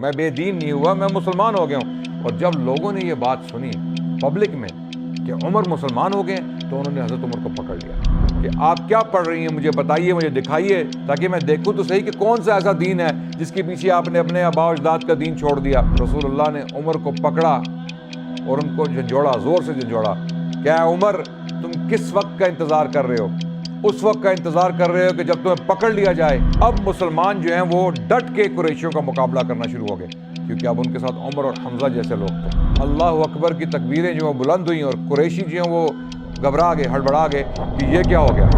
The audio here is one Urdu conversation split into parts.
میں بے دین نہیں ہوا، میں مسلمان ہو گیا ہوں۔ اور جب لوگوں نے یہ بات سنی پبلک میں کہ عمر مسلمان ہو گئے، تو انہوں نے حضرت عمر کو پکڑ لیا کہ آپ کیا پڑھ رہی ہیں، مجھے بتائیے، مجھے دکھائیے، تاکہ میں دیکھوں تو صحیح کہ کون سا ایسا دین ہے جس کے پیچھے آپ نے اپنے آباء و اجداد کا دین چھوڑ دیا۔ رسول اللہ نے عمر کو پکڑا اور ان کو جھنجھوڑا، زور سے جھنجھوڑا۔ کیا عمر، تم کس وقت کا انتظار کر رہے ہو؟ اس وقت کا انتظار کر رہے ہو کہ جب تمہیں پکڑ لیا جائے۔ اب مسلمان جو ہیں وہ ڈٹ کے قریشیوں کا مقابلہ کرنا شروع ہو گئے، کیونکہ اب ان کے ساتھ عمر اور حمزہ جیسے لوگ تھے۔ اللہ اکبر کی تکبیریں جو بلند ہوئیں اور قریشی جو ہیں وہ گھبرا گئے، ہڑبڑا گئے کہ یہ کیا ہو گیا۔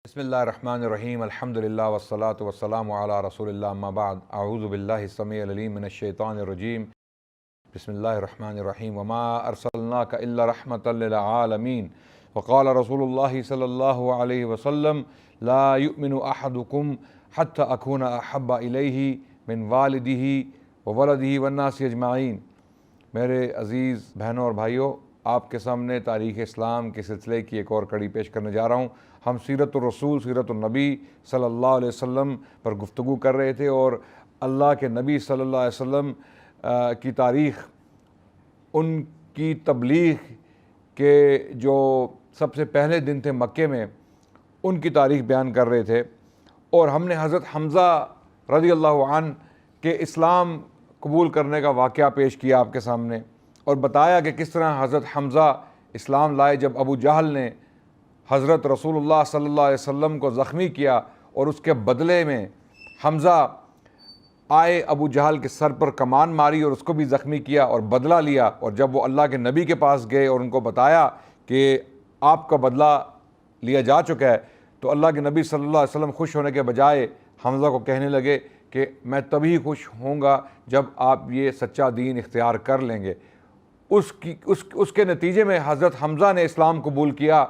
بسم اللہ الرحمن الرحیم، الحمدللہ والصلاة والسلام علی رسول اللہ، اما بعد، اعوذ باللہ السمیع العلیم من الشیطان الرجیم، بسم اللہ الرحمن الرحیم، وما ارسلناک الا رحمۃ للعالمین، وقال رسول اللہ صلی اللہ علیہ وسلم، لا یؤمن احدکم حتی اکون احب الیہ من والدہ وولدہ والناس اجمعین۔ میرے عزیز بہنوں اور بھائیوں، آپ کے سامنے تاریخ اسلام کے سلسلے کی ایک اور کڑی پیش کرنے جا رہا ہوں۔ ہم سیرت الرسول، سیرت النبی صلی اللہ علیہ وسلم پر گفتگو کر رہے تھے، اور اللہ کے نبی صلی اللہ علیہ وسلم کی تاریخ، ان کی تبلیغ کے جو سب سے پہلے دن تھے مکے میں، ان کی تاریخ بیان کر رہے تھے۔ اور ہم نے حضرت حمزہ رضی اللہ عنہ کے اسلام قبول کرنے کا واقعہ پیش کیا آپ کے سامنے، اور بتایا کہ کس طرح حضرت حمزہ اسلام لائے جب ابو جہل نے حضرت رسول اللہ صلی اللہ علیہ وسلم کو زخمی کیا، اور اس کے بدلے میں حمزہ آئے، ابو جہل کے سر پر کمان ماری اور اس کو بھی زخمی کیا اور بدلہ لیا۔ اور جب وہ اللہ کے نبی کے پاس گئے اور ان کو بتایا کہ آپ کا بدلہ لیا جا چکا ہے، تو اللہ کے نبی صلی اللہ علیہ وسلم خوش ہونے کے بجائے حمزہ کو کہنے لگے کہ میں تبھی خوش ہوں گا جب آپ یہ سچا دین اختیار کر لیں گے۔ اس کے نتیجے میں حضرت حمزہ نے اسلام قبول کیا،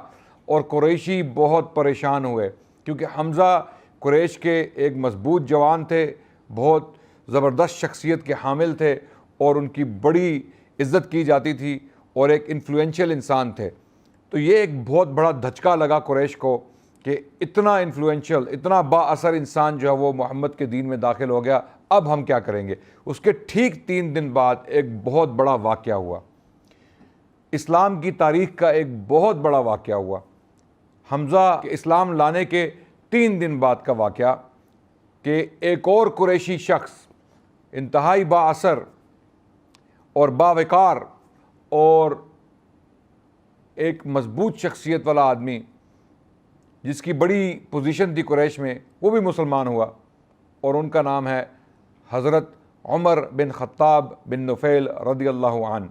اور قریشی بہت پریشان ہوئے، کیونکہ حمزہ قریش کے ایک مضبوط جوان تھے، بہت زبردست شخصیت کے حامل تھے، اور ان کی بڑی عزت کی جاتی تھی، اور ایک انفلوئنشل انسان تھے۔ تو یہ ایک بہت بڑا دھچکا لگا قریش کو کہ اتنا انفلوئنشل، اتنا با اثر انسان جو ہے وہ محمد کے دین میں داخل ہو گیا، اب ہم کیا کریں گے۔ اس کے ٹھیک 3 دن بعد ایک بہت بڑا واقعہ ہوا، اسلام کی تاریخ کا ایک بہت بڑا واقعہ ہوا۔ حمزہ کے اسلام لانے کے 3 دن بعد کا واقعہ کہ ایک اور قریشی شخص، انتہائی با اثر اور باوقار اور ایک مضبوط شخصیت والا آدمی، جس کی بڑی پوزیشن تھی قریش میں، وہ بھی مسلمان ہوا، اور ان کا نام ہے حضرت عمر بن خطاب بن نفیل رضی اللہ عنہ۔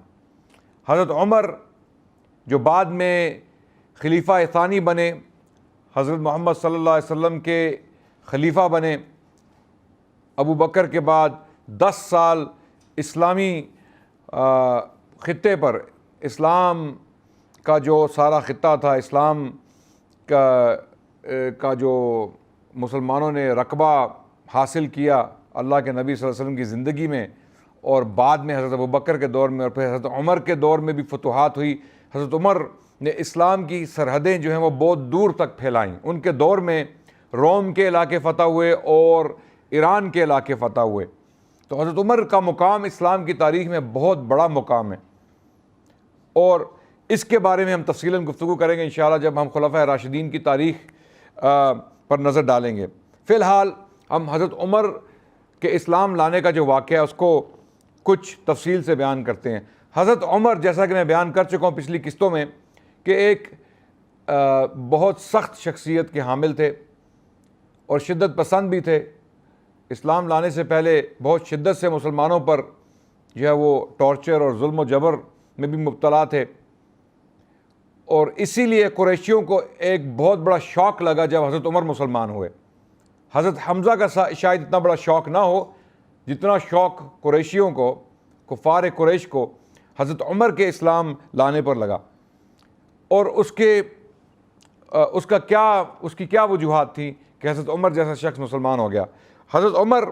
حضرت عمر جو بعد میں خلیفہ ثانی بنے، حضرت محمد صلی اللہ علیہ وسلم کے خلیفہ بنے، ابو بکر کے بعد 10 سال اسلامی خطے پر، اسلام کا جو سارا خطہ تھا، اسلام کا جو مسلمانوں نے رقبہ حاصل کیا اللہ کے نبی صلی اللہ علیہ وسلم کی زندگی میں، اور بعد میں حضرت ابو بکر کے دور میں، اور پھر حضرت عمر کے دور میں بھی فتوحات ہوئی۔ حضرت عمر نے اسلام کی سرحدیں جو ہیں وہ بہت دور تک پھیلائیں۔ ان کے دور میں روم کے علاقے فتح ہوئے اور ایران کے علاقے فتح ہوئے۔ تو حضرت عمر کا مقام اسلام کی تاریخ میں بہت بڑا مقام ہے، اور اس کے بارے میں ہم تفصیلاً گفتگو کریں گے انشاءاللہ جب ہم خلفائے راشدین کی تاریخ پر نظر ڈالیں گے۔ فی الحال ہم حضرت عمر کے اسلام لانے کا جو واقعہ ہے اس کو کچھ تفصیل سے بیان کرتے ہیں۔ حضرت عمر، جیسا کہ میں بیان کر چکا ہوں پچھلی قسطوں میں، کہ ایک بہت سخت شخصیت کے حامل تھے اور شدت پسند بھی تھے۔ اسلام لانے سے پہلے بہت شدت سے مسلمانوں پر جو ہے وہ ٹارچر اور ظلم و جبر میں بھی مبتلا تھے، اور اسی لیے قریشیوں کو ایک بہت بڑا شوق لگا جب حضرت عمر مسلمان ہوئے۔ حضرت حمزہ کا شاید اتنا بڑا شوق نہ ہو جتنا شوق قریشیوں کو، کفار قریش کو، حضرت عمر کے اسلام لانے پر لگا۔ اور اس کی کیا وجوہات تھیں کہ حضرت عمر جیسا شخص مسلمان ہو گیا۔ حضرت عمر،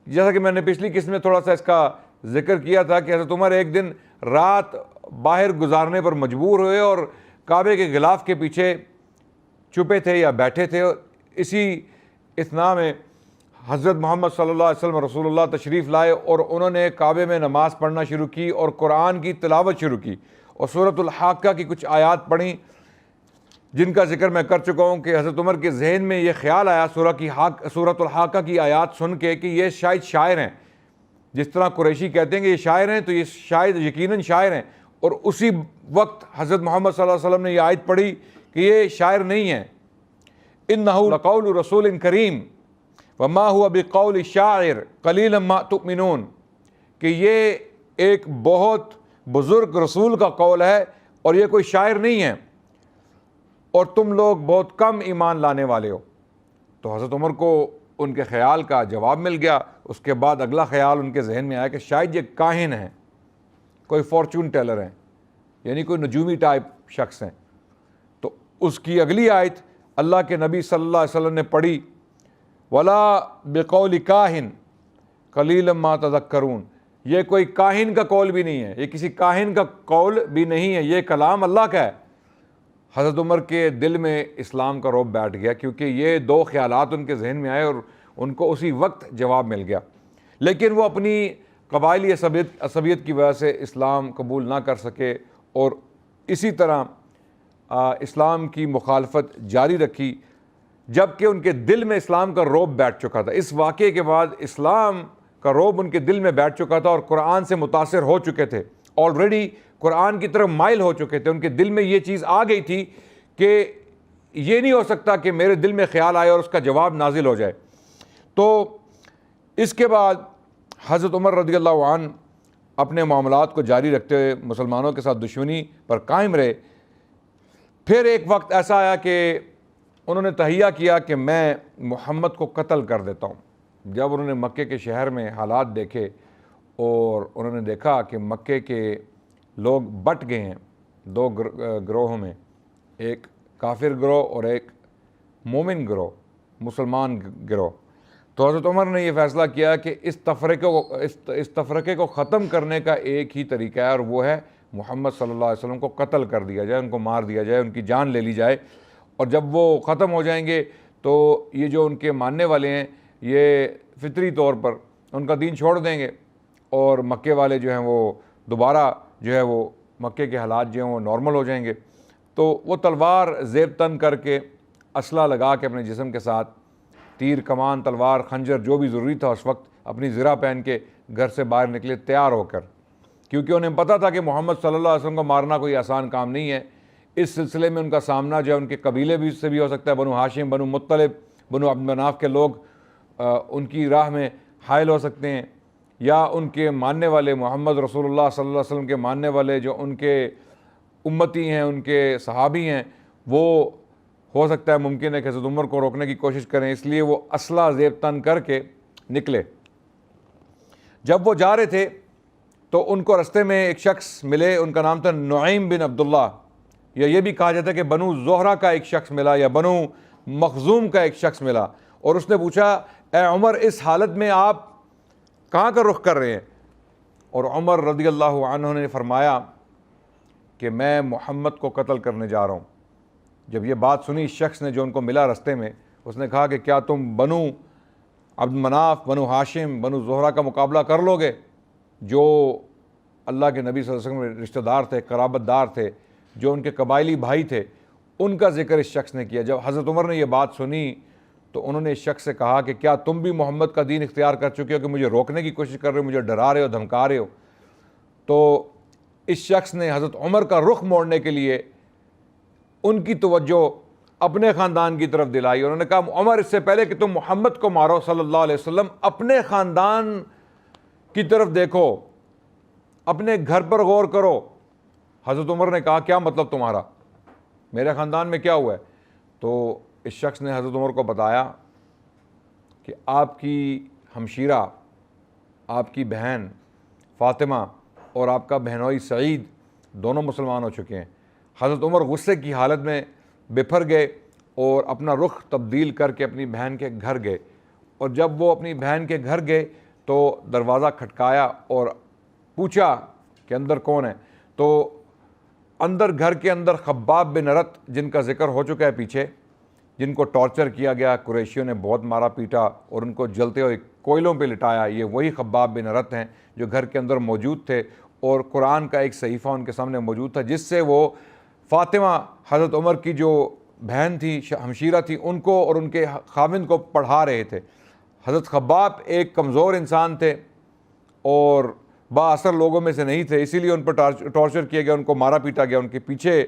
جیسا کہ میں نے پچھلی قسط میں تھوڑا سا اس کا ذکر کیا تھا، کہ حضرت عمر ایک دن رات باہر گزارنے پر مجبور ہوئے، اور کعبے کے غلاف کے پیچھے چھپے تھے یا بیٹھے تھے. اسی اثنا میں حضرت محمد صلی اللہ علیہ وسلم رسول اللہ تشریف لائے اور انہوں نے کعبے میں نماز پڑھنا شروع کی اور قرآن کی تلاوت شروع کی اور سورۃ الحاقہ کی کچھ آیات پڑھیں جن کا ذکر میں کر چکا ہوں کہ حضرت عمر کے ذہن میں یہ خیال آیا سورۃ الحاقہ کی آیات سن کے کہ یہ شاید شاعر ہیں. جس طرح قریشی کہتے ہیں کہ یہ شاعر ہیں تو یہ شاید یقیناً شاعر ہیں. اور اسی وقت حضرت محمد صلی اللہ علیہ وسلم نے یہ آیت پڑھی کہ یہ شاعر نہیں ہیں. اِنَّهُ لَقَوْلُ رَسُولٍ كَرِيمٍ وَمَا هُوَ بِقَوْلِ شَاعِرٍ قَلِيلًا مَا تُؤْمِنُونَ کہ یہ ایک بہت بزرگ رسول کا قول ہے اور یہ کوئی شاعر نہیں ہے اور تم لوگ بہت کم ایمان لانے والے ہو. تو حضرت عمر کو ان کے خیال کا جواب مل گیا. اس کے بعد اگلا خیال ان کے ذہن میں آیا کہ شاید یہ کاہن ہیں, کوئی فارچون ٹیلر ہیں, یعنی کوئی نجومی ٹائپ شخص ہیں. تو اس کی اگلی آیت اللہ کے نبی صلی اللہ علیہ وسلم نے پڑھی وَلَا بِقَوْلِ كَاهِنٍ قَلِيلًا مَا تَذَكَّرُونَ یہ کوئی کاہن کا قول بھی نہیں ہے, یہ کسی کاہن کا قول بھی نہیں ہے, یہ کلام اللہ کا ہے. حضرت عمر کے دل میں اسلام کا رعب بیٹھ گیا کیونکہ یہ دو خیالات ان کے ذہن میں آئے اور ان کو اسی وقت جواب مل گیا. لیکن وہ اپنی قبائلی عصبیت کی وجہ سے اسلام قبول نہ کر سکے اور اسی طرح اسلام کی مخالفت جاری رکھی جبکہ ان کے دل میں اسلام کا رعب بیٹھ چکا تھا. اس واقعے کے بعد اسلام کا رعب ان کے دل میں بیٹھ چکا تھا اور قرآن سے متاثر ہو چکے تھے, آلریڈی قرآن کی طرف مائل ہو چکے تھے. ان کے دل میں یہ چیز آ گئی تھی کہ یہ نہیں ہو سکتا کہ میرے دل میں خیال آئے اور اس کا جواب نازل ہو جائے. تو اس کے بعد حضرت عمر رضی اللہ عنہ اپنے معاملات کو جاری رکھتے ہوئے مسلمانوں کے ساتھ دشمنی پر قائم رہے. پھر ایک وقت ایسا آیا کہ انہوں نے تہیہ کیا کہ میں محمد کو قتل کر دیتا ہوں. جب انہوں نے مکے کے شہر میں حالات دیکھے اور انہوں نے دیکھا کہ مکے کے لوگ بٹ گئے ہیں دو گروہوں میں, ایک کافر گروہ اور ایک مومن گروہ, مسلمان گروہ. تو حضرت عمر نے یہ فیصلہ کیا کہ اس تفرقے کو ختم کرنے کا ایک ہی طریقہ ہے اور وہ ہے محمد صلی اللہ علیہ وسلم کو قتل کر دیا جائے, ان کو مار دیا جائے, ان کی جان لے لی جائے. اور جب وہ ختم ہو جائیں گے تو یہ جو ان کے ماننے والے ہیں یہ فطری طور پر ان کا دین چھوڑ دیں گے اور مکے والے جو ہیں وہ دوبارہ جو ہے وہ مکے کے حالات جو ہیں وہ نارمل ہو جائیں گے. تو وہ تلوار زیب تن کر کے اسلحہ لگا کے اپنے جسم کے ساتھ تیر کمان تلوار خنجر جو بھی ضروری تھا اس وقت اپنی زرہ پہن کے گھر سے باہر نکلے تیار ہو کر, کیونکہ انہیں پتہ تھا کہ محمد صلی اللہ علیہ وسلم کو مارنا کوئی آسان کام نہیں ہے. اس سلسلے میں ان کا سامنا جو ہے ان کے قبیلے بھی سے بھی ہو سکتا ہے, بنو ہاشم, بنو مطلب, بنو عبد مناف کے لوگ ان کی راہ میں حائل ہو سکتے ہیں, یا ان کے ماننے والے محمد رسول اللہ صلی اللہ علیہ وسلم کے ماننے والے جو ان کے امتی ہیں, ان کے صحابی ہیں, وہ ہو سکتا ہے ممکن ہے کہ حضرت عمر کو روکنے کی کوشش کریں. اس لیے وہ اسلحہ زیب تن کر کے نکلے. جب وہ جا رہے تھے تو ان کو رستے میں ایک شخص ملے, ان کا نام تھا نعیم بن عبداللہ, یا یہ بھی کہا جاتا ہے کہ بنو زہرہ کا ایک شخص ملا یا بنو مخزوم کا ایک شخص ملا. اور اس نے پوچھا اے عمر اس حالت میں آپ کہاں کا رخ کر رہے ہیں؟ اور عمر رضی اللہ عنہ نے فرمایا کہ میں محمد کو قتل کرنے جا رہا ہوں. جب یہ بات سنی اس شخص نے جو ان کو ملا رستے میں, اس نے کہا کہ کیا تم بنو عبد مناف, بنو ہاشم, بنو زہرہ کا مقابلہ کر لو گے جو اللہ کے نبی صلی اللہ علیہ وسلم رشتہ دار تھے, قرابت دار تھے, جو ان کے قبائلی بھائی تھے؟ ان کا ذکر اس شخص نے کیا. جب حضرت عمر نے یہ بات سنی تو انہوں نے اس شخص سے کہا کہ کیا تم بھی محمد کا دین اختیار کر چکے ہو کہ مجھے روکنے کی کوشش کر رہے ہو, مجھے ڈرا رہے ہو, دھمکا رہے ہو؟ تو اس شخص نے حضرت عمر کا رخ موڑنے کے لیے ان کی توجہ اپنے خاندان کی طرف دلائی. انہوں نے کہا عمر اس سے پہلے کہ تم محمد کو مارو صلی اللہ علیہ وسلم, اپنے خاندان کی طرف دیکھو, اپنے گھر پر غور کرو. حضرت عمر نے کہا کیا مطلب تمہارا, میرے خاندان میں کیا ہوا ہے؟ تو اس شخص نے حضرت عمر کو بتایا کہ آپ کی ہمشیرہ, آپ کی بہن فاطمہ اور آپ کا بہنوئی سعید دونوں مسلمان ہو چکے ہیں. حضرت عمر غصے کی حالت میں بپھر گئے اور اپنا رخ تبدیل کر کے اپنی بہن کے گھر گئے. اور جب وہ اپنی بہن کے گھر گئے تو دروازہ کھٹکایا اور پوچھا کہ اندر کون ہے؟ تو اندر گھر کے اندر خباب بن ارت، جن کا ذکر ہو چکا ہے پیچھے، جن کو ٹارچر کیا گیا، قریشیوں نے بہت مارا پیٹا اور ان کو جلتے ہوئے کوئلوں پہ لٹایا، یہ وہی خباب بن ارت ہیں جو گھر کے اندر موجود تھے، اور قرآن کا ایک صحیفہ ان کے سامنے موجود تھا جس سے وہ فاطمہ حضرت عمر کی جو بہن تھی، ہمشیرہ تھی، ان کو اور ان کے خاوند کو پڑھا رہے تھے۔ حضرت خباب ایک کمزور انسان تھے اور با اثر لوگوں میں سے نہیں تھے، اسی لیے ان پر ٹارچر کیا گیا، ان کو مارا پیٹا گیا، ان کے پیچھے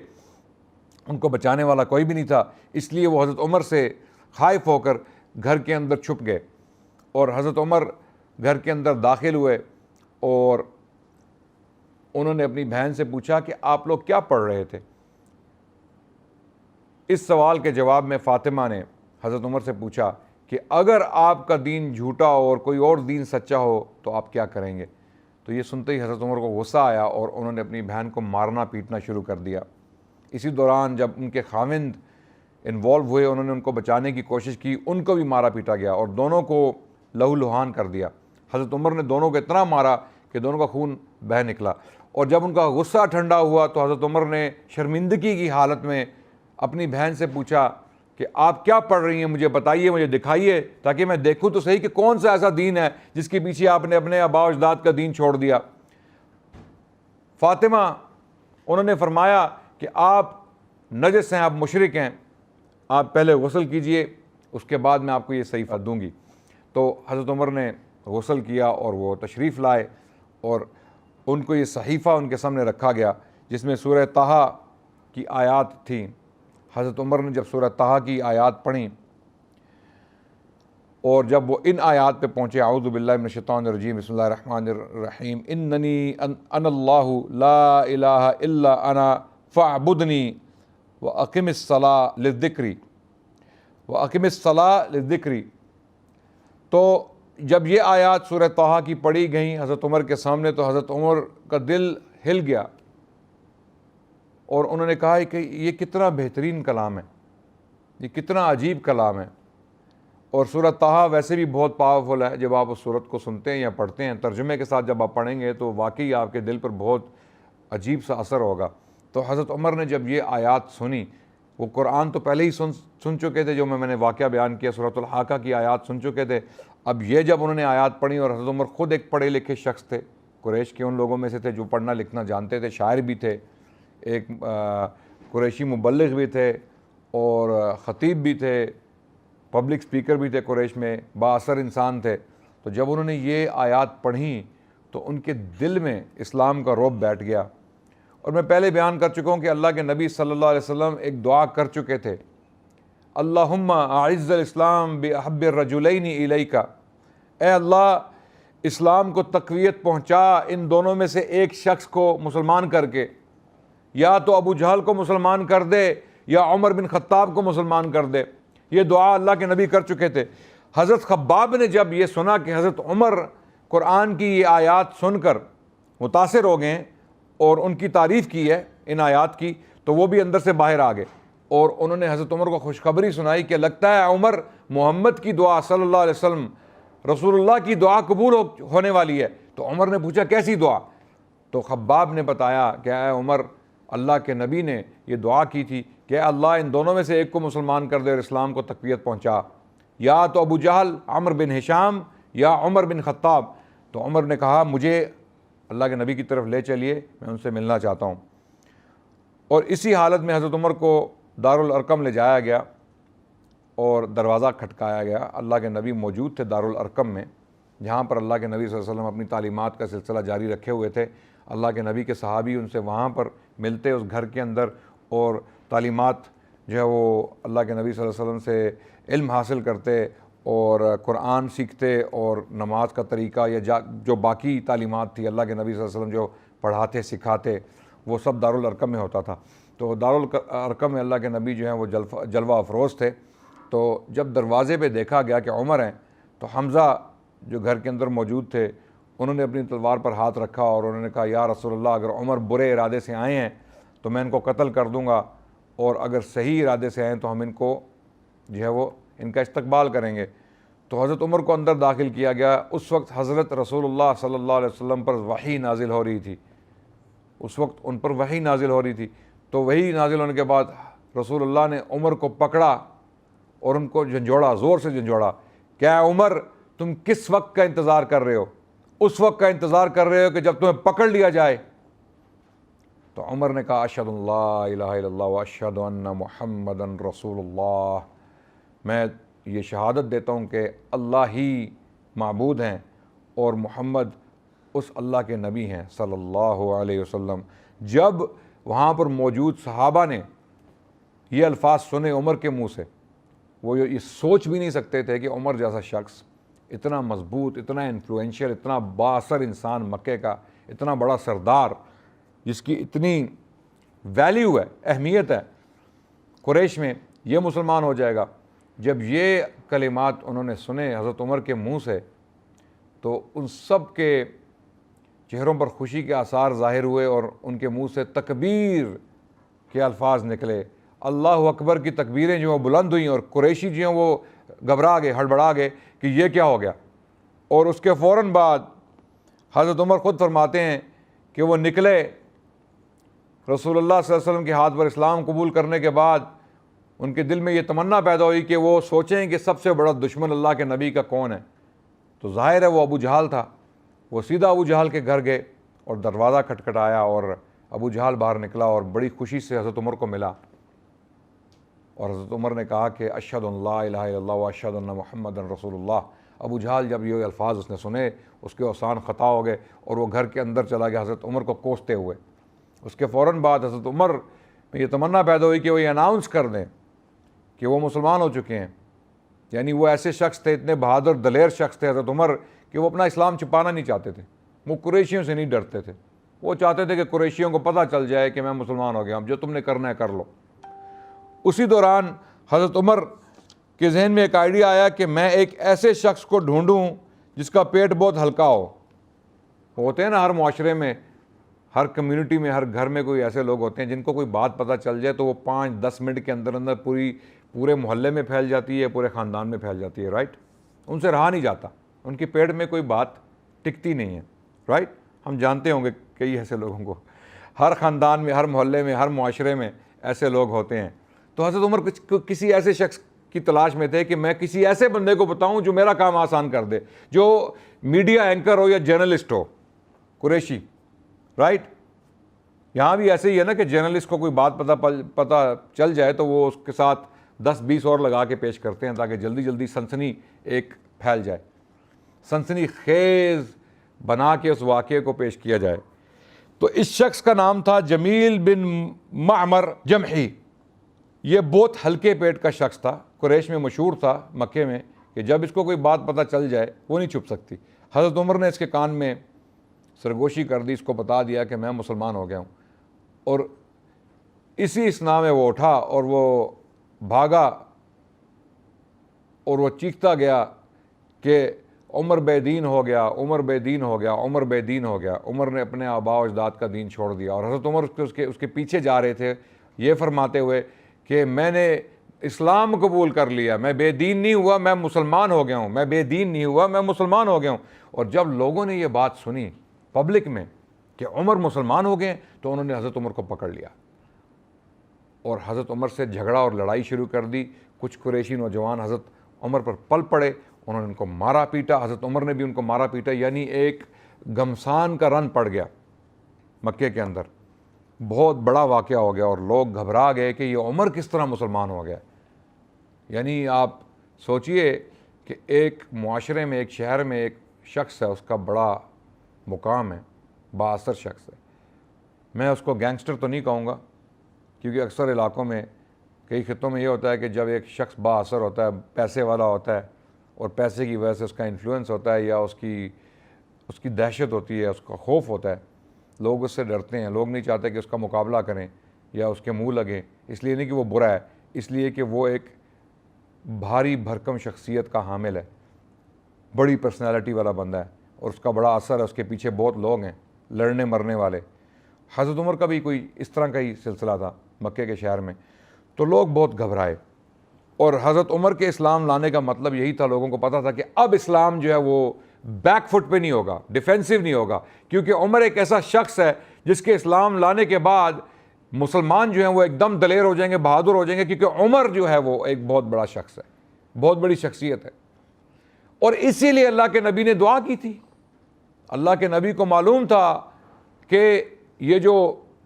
ان کو بچانے والا کوئی بھی نہیں تھا، اس لیے وہ حضرت عمر سے خائف ہو کر گھر کے اندر چھپ گئے۔ اور حضرت عمر گھر کے اندر داخل ہوئے اور انہوں نے اپنی بہن سے پوچھا کہ آپ لوگ کیا پڑھ رہے تھے؟ اس سوال کے جواب میں فاطمہ نے حضرت عمر سے پوچھا کہ اگر آپ کا دین جھوٹا اور کوئی اور دین سچا ہو تو آپ کیا کریں گے؟ تو یہ سنتے ہی حضرت عمر کو غصہ آیا اور انہوں نے اپنی بہن کو مارنا پیٹنا شروع کر دیا۔ اسی دوران جب ان کے خاوند انوالو ہوئے، انہوں نے ان کو بچانے کی کوشش کی، ان کو بھی مارا پیٹا گیا اور دونوں کو لہو لہان کر دیا۔ حضرت عمر نے دونوں کو اتنا مارا کہ دونوں کا خون بہہ نکلا، اور جب ان کا غصہ ٹھنڈا ہوا تو حضرت عمر نے شرمندگی کی حالت میں اپنی بہن سے پوچھا کہ آپ کیا پڑھ رہی ہیں، مجھے بتائیے، مجھے دکھائیے تاکہ میں دیکھوں تو صحیح کہ کون سا ایسا دین ہے جس کے پیچھے آپ نے اپنے آباء و اجداد کا دین چھوڑ دیا۔ فاطمہ، انہوں نے فرمایا کہ آپ نجس ہیں، آپ مشرک ہیں، آپ پہلے غسل کیجئے، اس کے بعد میں آپ کو یہ صحیفہ دوں گی۔ تو حضرت عمر نے غسل کیا اور وہ تشریف لائے اور ان کو یہ صحیفہ ان کے سامنے رکھا گیا جس میں سورہ طٰہٰ کی آیات تھیں۔ حضرت عمر نے جب سورہ طٰہٰ کی آیات پڑھیں اور جب وہ ان آیات پہ پہنچے، اعوذ باللہ من الشیطان الرجیم، بسم اللہ الرحمن الرحیم، اننی انا اللہ لا الہ الا انا فاعبدنی واقم الصلاۃ للذکری واقم الصلاۃ للذکری، تو جب یہ آیات سورہ طٰہٰ کی پڑھی گئیں حضرت عمر کے سامنے تو حضرت عمر کا دل ہل گیا اور انہوں نے کہا کہ یہ کتنا بہترین کلام ہے، یہ کتنا عجیب کلام ہے۔ اور سورہ طٰہٰ ویسے بھی بہت پاورفل ہے، جب آپ اس سورت کو سنتے ہیں یا پڑھتے ہیں ترجمے کے ساتھ جب آپ پڑھیں گے تو واقعی آپ کے دل پر بہت عجیب سا اثر ہوگا۔ تو حضرت عمر نے جب یہ آیات سنی، وہ قرآن تو پہلے ہی سن چکے تھے، جو میں نے واقعہ بیان کیا، سورۃ الحاقہ کی آیات سن چکے تھے، اب یہ جب انہوں نے آیات پڑھی، اور حضرت عمر خود ایک پڑھے لکھے شخص تھے، قریش کے ان لوگوں میں سے تھے جو پڑھنا لکھنا جانتے تھے، شاعر بھی تھے، ایک قریشی مبلغ بھی تھے اور خطیب بھی تھے، پبلک سپیکر بھی تھے، قریش میں با اثر انسان تھے۔ تو جب انہوں نے یہ آیات پڑھیں تو ان کے دل میں اسلام کا رعب بیٹھ گیا۔ اور میں پہلے بیان کر چکا ہوں کہ اللہ کے نبی صلی اللہ علیہ وسلم ایک دعا کر چکے تھے، اللہم اعز الاسلام باحب الرجلین الیک، اے اللہ اسلام کو تقویت پہنچا ان دونوں میں سے ایک شخص کو مسلمان کر کے، یا تو ابو جہل کو مسلمان کر دے یا عمر بن خطاب کو مسلمان کر دے۔ یہ دعا اللہ کے نبی کر چکے تھے۔ حضرت خباب نے جب یہ سنا کہ حضرت عمر قرآن کی یہ آیات سن کر متاثر ہو گئے اور ان کی تعریف کی ہے ان آیات کی، تو وہ بھی اندر سے باہر آ گئے اور انہوں نے حضرت عمر کو خوشخبری سنائی کہ لگتا ہے عمر محمد کی دعا صلی اللہ علیہ وسلم، رسول اللہ کی دعا قبول ہونے والی ہے۔ تو عمر نے پوچھا کیسی دعا؟ تو خباب نے بتایا کہ اے عمر، اللہ کے نبی نے یہ دعا کی تھی کہ اللہ ان دونوں میں سے ایک کو مسلمان کر دے اور اسلام کو تقویت پہنچا، یا تو ابو جہل عمر بن ہشام یا عمر بن خطاب۔ تو عمر نے کہا مجھے اللہ کے نبی کی طرف لے چلیے، میں ان سے ملنا چاہتا ہوں۔ اور اسی حالت میں حضرت عمر کو دارالارقم لے جایا گیا اور دروازہ کھٹکایا گیا۔ اللہ کے نبی موجود تھے دارالارقم میں، جہاں پر اللہ کے نبی صلی اللہ علیہ وسلم اپنی تعلیمات کا سلسلہ جاری رکھے ہوئے تھے۔ اللہ کے نبی کے صحابی ان سے وہاں پر ملتے اس گھر کے اندر اور تعلیمات جو ہے وہ اللہ کے نبی صلی اللہ علیہ وسلم سے علم حاصل کرتے اور قرآن سیکھتے اور نماز کا طریقہ یا جو باقی تعلیمات تھی اللہ کے نبی صلی اللہ علیہ وسلم جو پڑھاتے سکھاتے، وہ سب دارالارقم میں ہوتا تھا۔ تو دارالارقم میں اللہ کے نبی جو ہیں وہ جلوہ افروز تھے۔ تو جب دروازے پہ دیکھا گیا کہ عمر ہیں تو حمزہ جو گھر کے اندر موجود تھے انہوں نے اپنی تلوار پر ہاتھ رکھا اور انہوں نے کہا یا رسول اللہ، اگر عمر برے ارادے سے آئے ہیں تو میں ان کو قتل کر دوں گا، اور اگر صحیح ارادے سے آئیں تو ہم ان کو جو ہے وہ ان کا استقبال کریں گے۔ تو حضرت عمر کو اندر داخل کیا گیا۔ اس وقت حضرت رسول اللہ صلی اللہ علیہ وسلم پر وحی نازل ہو رہی تھی، اس وقت ان پر وحی نازل ہو رہی تھی، تو وحی نازل ہونے کے بعد رسول اللہ نے عمر کو پکڑا اور ان کو جھنجھوڑا، زور سے جھنجھوڑا، کیا عمر تم کس وقت کا انتظار کر رہے ہو؟ اس وقت کا انتظار کر رہے ہو کہ جب تمہیں پکڑ لیا جائے؟ تو عمر نے کہا اشہد ان لا الہ الا اللہ واشہد ان محمدا رسول اللہ، میں یہ شہادت دیتا ہوں کہ اللہ ہی معبود ہیں اور محمد اس اللہ کے نبی ہیں صلی اللہ علیہ وسلم۔ جب وہاں پر موجود صحابہ نے یہ الفاظ سنے عمر کے منہ سے، وہ یہ سوچ بھی نہیں سکتے تھے کہ عمر جیسا شخص، اتنا مضبوط، اتنا انفلوئنشیل، اتنا بااثر انسان مکے کا، اتنا بڑا سردار جس کی اتنی ویلیو ہے، اہمیت ہے قریش میں، یہ مسلمان ہو جائے گا۔ جب یہ کلمات انہوں نے سنے حضرت عمر کے منہ سے تو ان سب کے چہروں پر خوشی کے آثار ظاہر ہوئے اور ان کے منہ سے تکبیر کے الفاظ نکلے، اللہ اکبر کی تکبیریں جو ہیں بلند ہوئیں، اور قریشی جو ہیں وہ گھبرا گئے، ہڑبڑا گئے کہ یہ کیا ہو گیا۔ اور اس کے فوراً بعد حضرت عمر خود فرماتے ہیں کہ وہ نکلے، رسول اللہ صلی اللہ علیہ وسلم کے ہاتھ پر اسلام قبول کرنے کے بعد ان کے دل میں یہ تمنا پیدا ہوئی کہ وہ سوچیں کہ سب سے بڑا دشمن اللہ کے نبی کا کون ہے، تو ظاہر ہے وہ ابو جہل تھا۔ وہ سیدھا ابو جہل کے گھر گئے اور دروازہ کھٹکھٹایا، اور ابو جہل باہر نکلا اور بڑی خوشی سے حضرت عمر کو ملا، اور حضرت عمر نے کہا کہ اشہد ان لا الہ الا اللہ واشہد ان محمد رسول اللہ۔ ابو جہل جب یہ الفاظ اس نے سنے، اس کے اوسان خطا ہو گئے اور وہ گھر کے اندر چلا گیا حضرت عمر کو کوستے ہوئے۔ اس کے فوراً بعد حضرت عمر میں یہ تمنا پیدا ہوئی کہ وہ یہ اناؤنس کر دیں کہ وہ مسلمان ہو چکے ہیں۔ یعنی وہ ایسے شخص تھے، اتنے بہادر دلیر شخص تھے حضرت عمر، کہ وہ اپنا اسلام چھپانا نہیں چاہتے تھے، وہ قریشیوں سے نہیں ڈرتے تھے، وہ چاہتے تھے کہ قریشیوں کو پتہ چل جائے کہ میں مسلمان ہو گیا ہوں، جو تم نے کرنا ہے کر لو۔ اسی دوران حضرت عمر کے ذہن میں ایک آئیڈیا آیا کہ میں ایک ایسے شخص کو ڈھونڈوں جس کا پیٹ بہت ہلکا ہو۔ ہوتے ہیں نا ہر معاشرے میں، ہر کمیونٹی میں، ہر گھر میں کوئی ایسے لوگ ہوتے ہیں جن کو کوئی بات پتہ چل جائے تو وہ 5-10 منٹ کے اندر اندر پورے محلے میں پھیل جاتی ہے، پورے خاندان میں پھیل جاتی ہے، رائٹ؟ ان سے رہا نہیں جاتا، ان کے پیٹ میں کوئی بات ٹکتی نہیں ہے، رائٹ؟ ہم جانتے ہوں گے کئی ایسے لوگوں کو، ہر خاندان میں، ہر محلے میں، ہر معاشرے میں ایسے لوگ ہوتے ہیں۔ تو حضرت عمر کسی ایسے شخص کی تلاش میں تھے کہ میں کسی ایسے بندے کو بتاؤں جو میرا کام آسان کر دے، جو میڈیا اینکر ہو یا جرنلسٹ ہو، قریشی، رائٹ؟ یہاں بھی ایسے ہی ہے نا کہ جرنلسٹ کو کوئی بات پتہ چل جائے تو وہ اس کے ساتھ 10-20 اور لگا کے پیش کرتے ہیں تاکہ جلدی جلدی سنسنی ایک پھیل جائے، سنسنی خیز بنا کے اس واقعے کو پیش کیا جائے۔ تو اس شخص کا نام تھا جمیل بن معمر جمحی۔ یہ بہت ہلکے پیٹ کا شخص تھا، قریش میں مشہور تھا مکے میں کہ جب اس کو کوئی بات پتہ چل جائے وہ نہیں چھپ سکتی۔ حضرت عمر نے اس کے کان میں سرگوشی کر دی، اس کو بتا دیا کہ میں مسلمان ہو گیا ہوں، اور اسی اسنا میں وہ اٹھا اور وہ بھاگا اور وہ چیختا گیا کہ عمر بے دین ہو گیا، عمر بے دین ہو گیا، عمر بے دین ہو گیا۔ عمر نے اپنے آباء و اجداد کا دین چھوڑ دیا، اور حضرت عمر اس کے پیچھے جا رہے تھے یہ فرماتے ہوئے کہ میں نے اسلام قبول کر لیا، میں بے دین نہیں ہوا، میں مسلمان ہو گیا ہوں، میں بے دین نہیں ہوا، میں مسلمان ہو گیا ہوں۔ اور جب لوگوں نے یہ بات سنی پبلک میں کہ عمر مسلمان ہو گئے تو انہوں نے حضرت عمر کو پکڑ لیا اور حضرت عمر سے جھگڑا اور لڑائی شروع کر دی۔ کچھ قریشی نوجوان حضرت عمر پر پل پڑے، انہوں نے ان کو مارا پیٹا، حضرت عمر نے بھی ان کو مارا پیٹا، یعنی ایک گھمسان کا رن پڑ گیا مکے کے اندر، بہت بڑا واقعہ ہو گیا، اور لوگ گھبرا گئے کہ یہ عمر کس طرح مسلمان ہو گیا۔ یعنی آپ سوچئے کہ ایک معاشرے میں، ایک شہر میں ایک شخص ہے، اس کا بڑا مقام ہے، بااثر شخص ہے۔ میں اس کو گینگسٹر تو نہیں کہوں گا، کیونکہ اکثر علاقوں میں، کئی خطوں میں یہ ہوتا ہے کہ جب ایک شخص بااثر ہوتا ہے، پیسے والا ہوتا ہے، اور پیسے کی وجہ سے اس کا انفلوئنس ہوتا ہے، یا اس کی دہشت ہوتی ہے، اس کا خوف ہوتا ہے، لوگ اس سے ڈرتے ہیں، لوگ نہیں چاہتے کہ اس کا مقابلہ کریں یا اس کے منہ لگیں، اس لیے نہیں کہ وہ برا ہے، اس لیے کہ وہ ایک بھاری بھرکم شخصیت کا حامل ہے، بڑی پرسنالٹی والا بندہ ہے، اور اس کا بڑا اثر ہے، اس کے پیچھے بہت لوگ ہیں لڑنے مرنے والے۔ حضرت عمر کا بھی کوئی اس طرح کا ہی سلسلہ تھا مکے کے شہر میں، تو لوگ بہت گھبرائے، اور حضرت عمر کے اسلام لانے کا مطلب یہی تھا، لوگوں کو پتہ تھا کہ اب اسلام جو ہے وہ بیک فٹ پہ نہیں ہوگا، ڈیفینسو نہیں ہوگا، کیونکہ عمر ایک ایسا شخص ہے جس کے اسلام لانے کے بعد مسلمان جو ہیں وہ ایک دم دلیر ہو جائیں گے, بہادر ہو جائیں گے, کیونکہ عمر جو ہے وہ ایک بہت بڑا شخص ہے, بہت بڑی شخصیت ہے. اور اسی لیے اللہ کے نبی نے دعا کی تھی. اللہ کے نبی کو معلوم تھا کہ یہ جو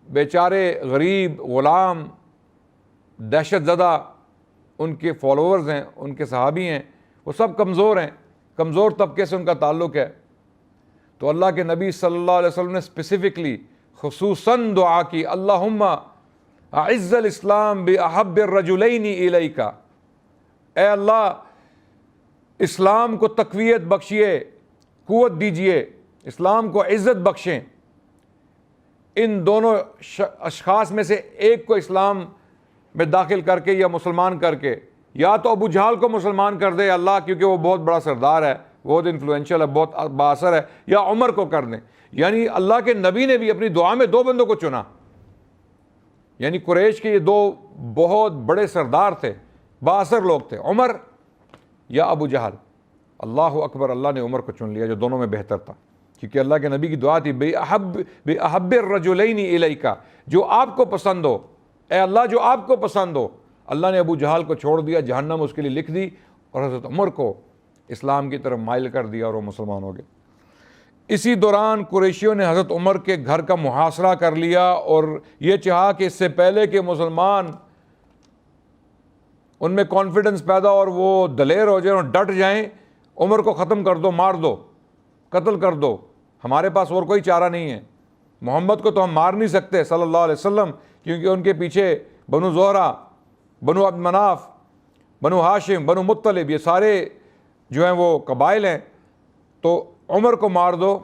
بیچارے غریب غلام دہشت زدہ ان کے فالوورز ہیں, ان کے صحابی ہیں, وہ سب کمزور ہیں, کمزور طبقے سے ان کا تعلق ہے. تو اللہ کے نبی صلی اللہ علیہ وسلم نے اسپیسیفکلی خصوصاً دعا کی, اللہم اعز الاسلام باحب الرجلین الیک, اے اللہ اسلام کو تقویت بخشیے, قوت دیجئے, اسلام کو عزت بخشیں, ان دونوں اشخاص میں سے ایک کو اسلام میں داخل کر کے یا مسلمان کر کے, یا تو ابو جہل کو مسلمان کر دے اللہ, کیونکہ وہ بہت بڑا سردار ہے, بہت انفلوئنشل ہے, بہت باثر ہے, یا عمر کو کر دیں. یعنی اللہ کے نبی نے بھی اپنی دعا میں دو بندوں کو چنا. یعنی قریش کے یہ دو بہت بڑے سردار تھے, باثر لوگ تھے, عمر یا ابو جہل. اللہ اکبر, اللہ نے عمر کو چن لیا جو دونوں میں بہتر تھا, کیونکہ اللہ کے نبی کی دعا تھی بے احب الرجلین الیک, جو آپ کو پسند ہو, اے اللہ جو آپ کو پسند ہو. اللہ نے ابو جہل کو چھوڑ دیا, جہنم اس کے لیے لکھ دی, اور حضرت عمر کو اسلام کی طرف مائل کر دیا اور وہ مسلمان ہو گئے. اسی دوران قریشیوں نے حضرت عمر کے گھر کا محاصرہ کر لیا اور یہ چاہا کہ اس سے پہلے کہ مسلمان ان میں کانفیڈنس پیدا اور وہ دلیر ہو جائیں اور ڈٹ جائیں, عمر کو ختم کر دو, مار دو, قتل کر دو, ہمارے پاس اور کوئی چارہ نہیں ہے. محمد کو تو ہم مار نہیں سکتے صلی اللہ علیہ وسلم, کیونکہ ان کے پیچھے بنو زہرہ, بنو عبد مناف, بنو ہاشم, بنو مطلب, یہ سارے جو ہیں وہ قبائل ہیں, تو عمر کو مار دو.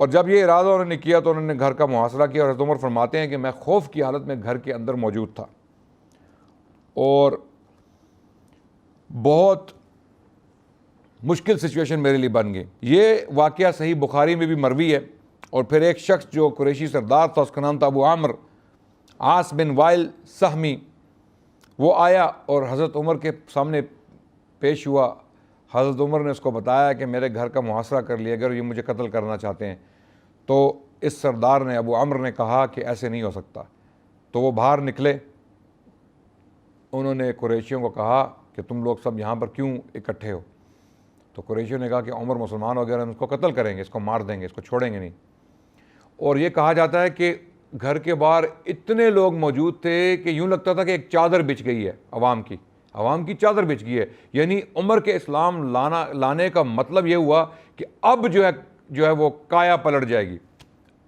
اور جب یہ ارادہ انہوں نے کیا تو انہوں نے گھر کا محاصرہ کیا, اور حضرت عمر فرماتے ہیں کہ میں خوف کی حالت میں گھر کے اندر موجود تھا اور بہت مشکل سچویشن میرے لیے بن گئی. یہ واقعہ صحیح بخاری میں بھی مروی ہے. اور پھر ایک شخص جو قریشی سردار تھا, اس کا نام تھا ابو عامر, عاص بن وائل سہمی, وہ آیا اور حضرت عمر کے سامنے پیش ہوا. حضرت عمر نے اس کو بتایا کہ میرے گھر کا محاصرہ کر لیا گیا اور یہ مجھے قتل کرنا چاہتے ہیں. تو اس سردار نے, ابو عمر نے کہا کہ ایسے نہیں ہو سکتا. تو وہ باہر نکلے, انہوں نے قریشیوں کو کہا کہ تم لوگ سب یہاں پر کیوں اکٹھے ہو؟ تو قریشیوں نے کہا کہ عمر مسلمان ہو گیا, ہم اس کو قتل کریں گے, اس کو مار دیں گے, اس کو چھوڑیں گے نہیں. اور یہ کہا جاتا ہے کہ گھر کے باہر اتنے لوگ موجود تھے کہ یوں لگتا تھا کہ ایک چادر بچھ گئی ہے, عوام کی چادر بچھ گئی ہے. یعنی عمر کے اسلام لانے کا مطلب یہ ہوا کہ اب جو ہے وہ کایا پلٹ جائے گی,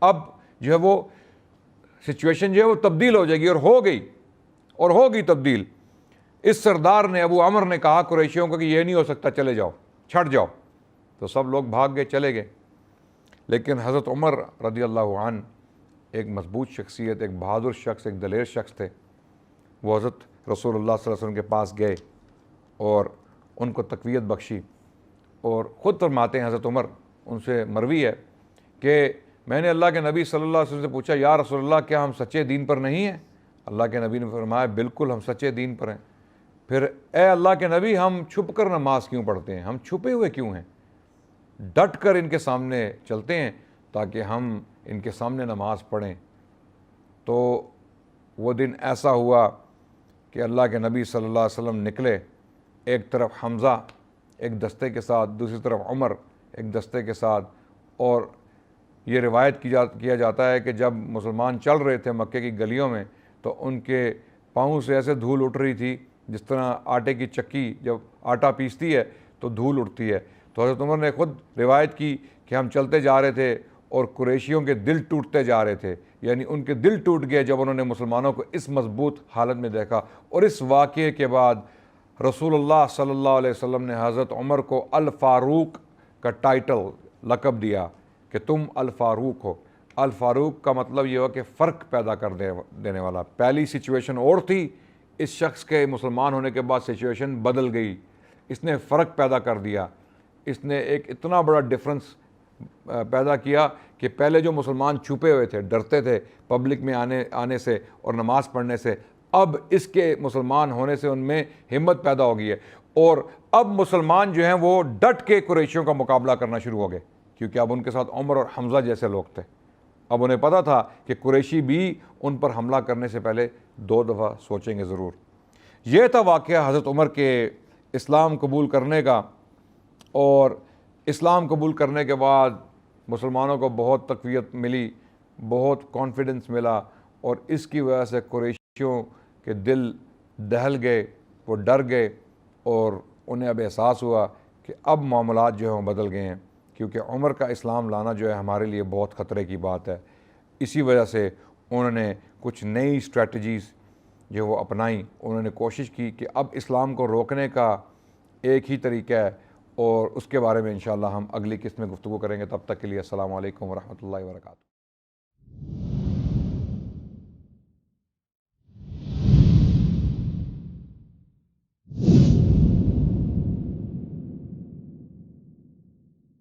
اب جو ہے وہ سچویشن جو ہے وہ تبدیل ہو جائے گی, اور ہوگی تبدیل. اس سردار نے, ابو عمر نے کہا قریشیوں کو کہ یہ نہیں ہو سکتا, چلے جاؤ, چھٹ جاؤ. تو سب لوگ بھاگ گئے, چلے گئے. لیکن حضرت عمر رضی اللہ عنہ ایک مضبوط شخصیت, ایک بہادر شخص, ایک دلیر شخص تھے. وہ حضرت رسول اللہ صلی اللہ علیہ وسلم کے پاس گئے اور ان کو تقویت بخشی. اور خود فرماتے ہیں حضرت عمر, ان سے مروی ہے کہ میں نے اللہ کے نبی صلی اللہ علیہ وسلم سے پوچھا, یا رسول اللہ کیا ہم سچے دین پر نہیں ہیں؟ اللہ کے نبی نے فرمایا بالکل ہم سچے دین پر ہیں. پھر اے اللہ کے نبی ہم چھپ کر نماز کیوں پڑھتے ہیں, ہم چھپے ہوئے کیوں ہیں؟ ڈٹ کر ان کے سامنے چلتے ہیں تاکہ ہم ان کے سامنے نماز پڑھیں. تو وہ دن ایسا ہوا کہ اللہ کے نبی صلی اللہ علیہ وسلم نکلے, ایک طرف حمزہ ایک دستے کے ساتھ, دوسری طرف عمر ایک دستے کے ساتھ. اور یہ روایت کیا جاتا ہے کہ جب مسلمان چل رہے تھے مکے کی گلیوں میں تو ان کے پاؤں سے ایسے دھول اٹھ رہی تھی جس طرح آٹے کی چکی جب آٹا پیستی ہے تو دھول اٹھتی ہے. تو حضرت عمر نے خود روایت کی کہ ہم چلتے جا رہے تھے اور قریشیوں کے دل ٹوٹتے جا رہے تھے, یعنی ان کے دل ٹوٹ گئے جب انہوں نے مسلمانوں کو اس مضبوط حالت میں دیکھا. اور اس واقعے کے بعد رسول اللہ صلی اللہ علیہ وسلم نے حضرت عمر کو الفاروق کا ٹائٹل, لقب دیا کہ تم الفاروق ہو. الفاروق کا مطلب یہ ہوا کہ فرق پیدا کر دینے والا. پہلی سچویشن اور تھی, اس شخص کے مسلمان ہونے کے بعد سچویشن بدل گئی, اس نے فرق پیدا کر دیا, اس نے ایک اتنا بڑا ڈفرنس پیدا کیا کہ پہلے جو مسلمان چھپے ہوئے تھے, ڈرتے تھے پبلک میں آنے سے اور نماز پڑھنے سے, اب اس کے مسلمان ہونے سے ان میں ہمت پیدا ہو گئی ہے. اور اب مسلمان جو ہیں وہ ڈٹ کے قریشیوں کا مقابلہ کرنا شروع ہو گئے, کیونکہ اب ان کے ساتھ عمر اور حمزہ جیسے لوگ تھے. اب انہیں پتہ تھا کہ قریشی بھی ان پر حملہ کرنے سے پہلے 2 دفعہ سوچیں گے ضرور۔ یہ تھا واقعہ حضرت عمر کے اسلام قبول کرنے کا، اور اسلام قبول کرنے کے بعد مسلمانوں کو بہت تقویت ملی، بہت کانفیڈنس ملا، اور اس کی وجہ سے قریشیوں کے دل دہل گئے، وہ ڈر گئے، اور انہیں اب احساس ہوا کہ اب معاملات جو ہیں بدل گئے ہیں، کیونکہ عمر کا اسلام لانا جو ہے ہمارے لیے بہت خطرے کی بات ہے۔ اسی وجہ سے انہوں نے کچھ نئی اسٹریٹجیز جو وہ اپنائیں، انہوں نے کوشش کی کہ اب اسلام کو روکنے کا ایک ہی طریقہ ہے، اور اس کے بارے میں انشاءاللہ ہم اگلی قسط میں گفتگو کریں گے۔ تب تک کے لیے السلام علیکم ورحمۃ اللہ وبرکاتہ۔